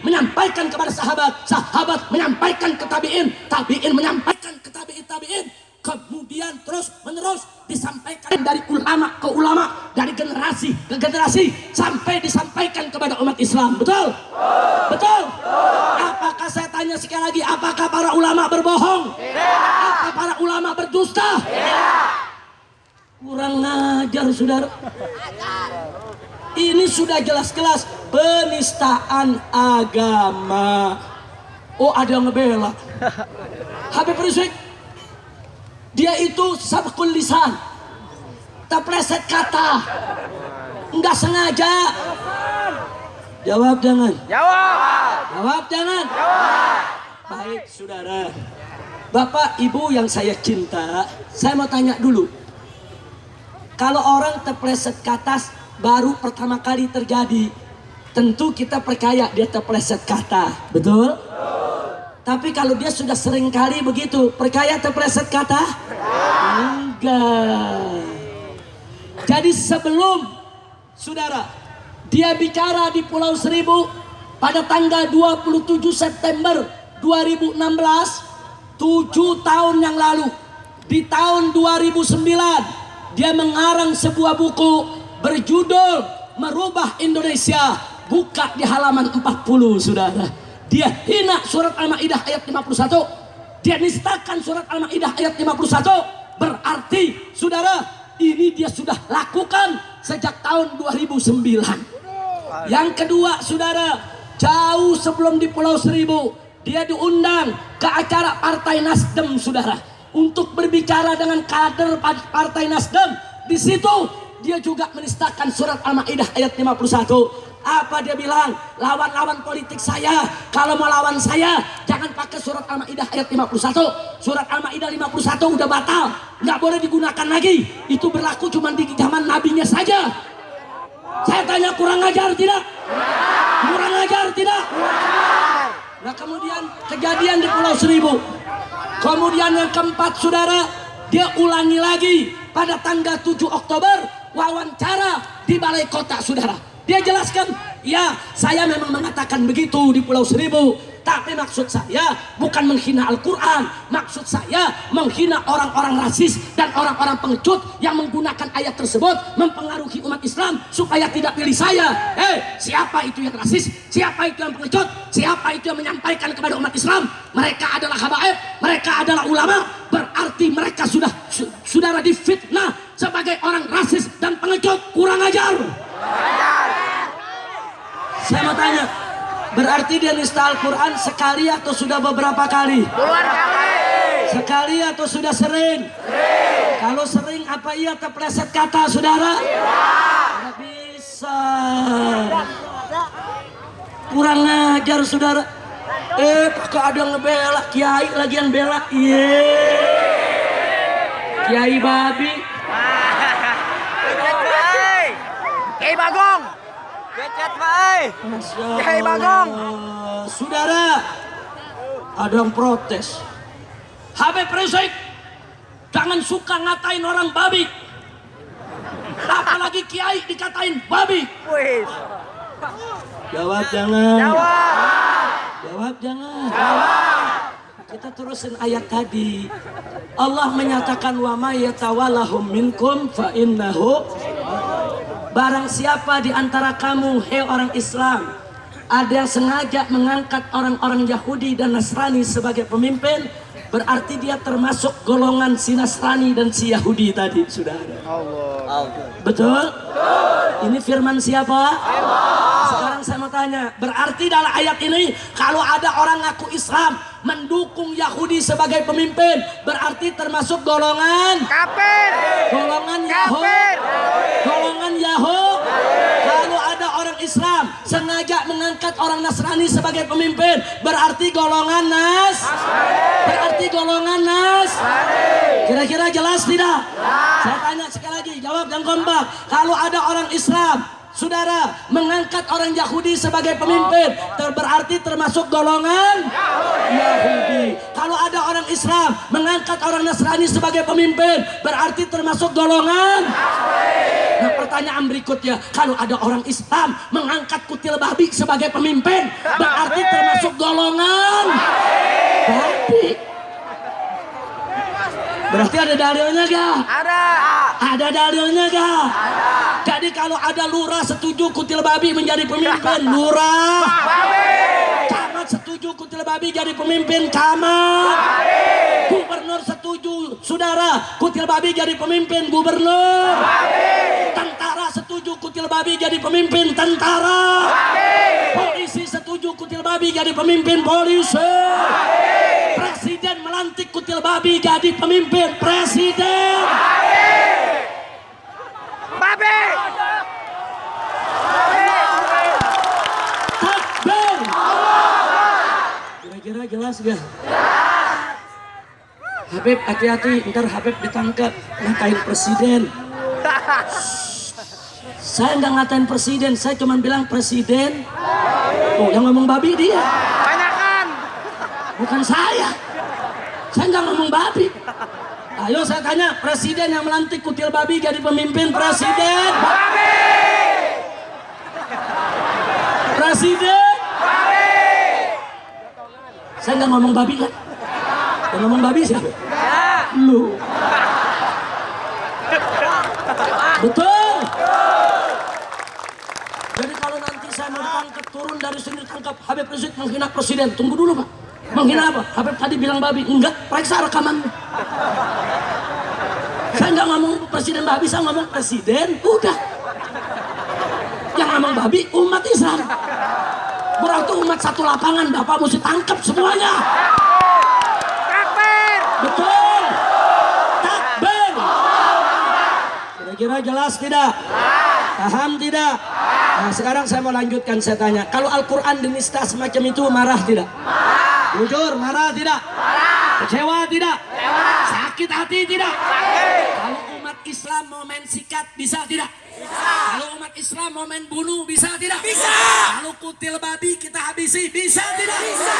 menyampaikan kepada sahabat, sahabat menyampaikan ke tabi'in, tabi'in menyampaikan ke tabi'in, kemudian terus menerus disampaikan dari ulama ke ulama, dari generasi ke generasi, sampai disampaikan kepada umat Islam. Betul? Betul? Apakah, saya tanya sekali lagi, apakah para ulama berbohong? Apa para ulama berdusta? Kurang ajar, saudara. Ini sudah jelas-jelas penistaan agama. Oh, ada yang ngebela Habib Rizik. Dia itu sabkul lisan, terpleset kata, enggak sengaja. Jawab jangan. Jawab jangan. Baik, saudara, bapak ibu yang saya cinta, saya mau tanya dulu. Kalau orang terpleset kata baru pertama kali terjadi, tentu kita percaya dia terpleset kata, betul? Tapi kalau dia sudah sering kali begitu, percaya terpleset kata? Enggak. Jadi sebelum, saudara, dia bicara di Pulau Seribu pada tanggal 27 September 2016, 7 tahun yang lalu, di tahun 2009, dia mengarang sebuah buku berjudul Merubah Indonesia. Buka di halaman 40, saudara. Dia hina surat Al-Maidah ayat 51. Dia nistakan surat Al-Maidah ayat 51. Berarti, saudara, ini dia sudah lakukan sejak tahun 2009. Yang kedua, saudara, jauh sebelum di Pulau Seribu, dia diundang ke acara Partai Nasdem, saudara, untuk berbicara dengan kader Partai Nasdem. Di situ dia juga menistakan surat Al-Maidah ayat 51. Apa dia bilang? Lawan-lawan politik saya, kalau mau lawan saya, jangan pakai surat Al-Maidah ayat 51. Surat Al-Maidah 51 udah batal, nggak boleh digunakan lagi. Itu berlaku cuma di zaman nabinya saja. Saya tanya, kurang ajar tidak? Kurang ajar tidak? Nah, kemudian kejadian di Pulau Seribu. Kemudian yang keempat, saudara, dia ulangi lagi pada tanggal 7 Oktober, wawancara di Balai Kota, saudara. Dia jelaskan, ya, saya memang mengatakan begitu di Pulau Seribu, tapi maksud saya bukan menghina Al-Quran. Maksud saya menghina orang-orang rasis dan orang-orang pengecut yang menggunakan ayat tersebut mempengaruhi umat Islam supaya tidak pilih saya. Siapa itu yang rasis? Siapa itu yang pengecut? Siapa itu yang menyampaikan kepada umat Islam mereka adalah habaib, mereka adalah ulama? Berarti mereka sudah saudara difitnah sebagai orang rasis dan pengecut. Kurang ajar. Saya mau tanya, berarti dia nista Al-Quran sekali atau sudah beberapa kali? Puluhan kali. Sekali atau sudah sering? Kalau sering, apa iya terpleset kata, saudara? Tidak bisa. Kurang ajar, saudara. Kok ada yang ngebela, kiai lagi yang bela. Kiai babi. Kiai Bagong. Becet, Pak. Kiai Bagong. Saudara, ada yang protes. Habib Rizik, jangan suka ngatain orang babi. Apalagi kiai dikatain babi. Wih. Jawab jangan. Jawab. Jawab jangan. Kita terusin ayat tadi. Allah menyatakan, wa may yatawallahum minkum fa innahu. Barang siapa di antara kamu, hei orang Islam, ada yang sengaja mengangkat orang-orang Yahudi dan Nasrani sebagai pemimpin, berarti dia termasuk golongan si Nasrani dan si Yahudi tadi, saudara. Betul? Ini firman siapa? Sekarang saya mau tanya, berarti dalam ayat ini kalau ada orang ngaku Islam mendukung Yahudi sebagai pemimpin, berarti termasuk golongan Kafir. golongan Yahud. Golongan Yahud. Kalau ada orang Islam sengaja mengangkat orang Nasrani sebagai pemimpin, berarti golongan berarti golongan Kira-kira jelas tidak? Saya tanya sekali lagi, jawab yang kompak. Kalau ada orang Islam, saudara, mengangkat orang Yahudi sebagai pemimpin, berarti termasuk golongan Yahudi. Kalau ada orang Islam mengangkat orang Nasrani sebagai pemimpin, berarti termasuk golongan Nah, pertanyaan berikutnya, kalau ada orang Islam mengangkat kutil babi sebagai pemimpin, berarti termasuk golongan babi. Berarti ada dalilnya gak? Ada. Ada dalilnya gak? Jadi kalau ada lurah setuju kutil babi menjadi pemimpin, lurah. Camat setuju kutil babi jadi pemimpin, camat. Gubernur setuju, saudara, kutil babi jadi pemimpin, gubernur. Tentara setuju kutil babi jadi pemimpin, tentara. Polisi setuju kutil babi jadi pemimpin, polisi. Presiden melantik kutil babi jadi pemimpin, presiden. Babi. Takbir. Kira-kira jelas gak? Habib, hati-hati, ntar Habib ditangkap ngatain presiden. Saya nggak ngatain presiden, saya cuma bilang presiden. Oh, yang ngomong babi dia, Banyakan. bukan saya. Saya nggak ngomong babi. Ayo saya tanya, presiden yang melantik kutil babi jadi pemimpin, presiden. Presiden. Saya nggak ngomong babi kan? Yang ngomong babi siapa? Lu. Betul. Jadi kalau nanti saya mau ditangkap, turun dari sini ditangkap, Habib Rizik menghina presiden. Tunggu dulu Pak. Menghina apa? Habib tadi bilang babi. Enggak, periksa rekaman. Saya nggak ngomong presiden babi, saya ngomong presiden. Udah. Yang ngomong babi umat Islam. Berarti umat satu lapangan, Bapak mesti tangkap semuanya. Takbir. Betul. Takbir. Kira-kira jelas tidak? Paham tidak? Nah, sekarang saya mau lanjutkan, saya tanya. Kalau Al-Quran dinista semacam itu, marah tidak? Jujur, marah tidak? Kecewa tidak? Sakit hati tidak? Kalau umat Islam mau main sikat, bisa tidak? Kalau umat Islam mau main bunuh, bisa tidak? Bisa. Kalau kutil babi kita habisi, bisa tidak? Bisa.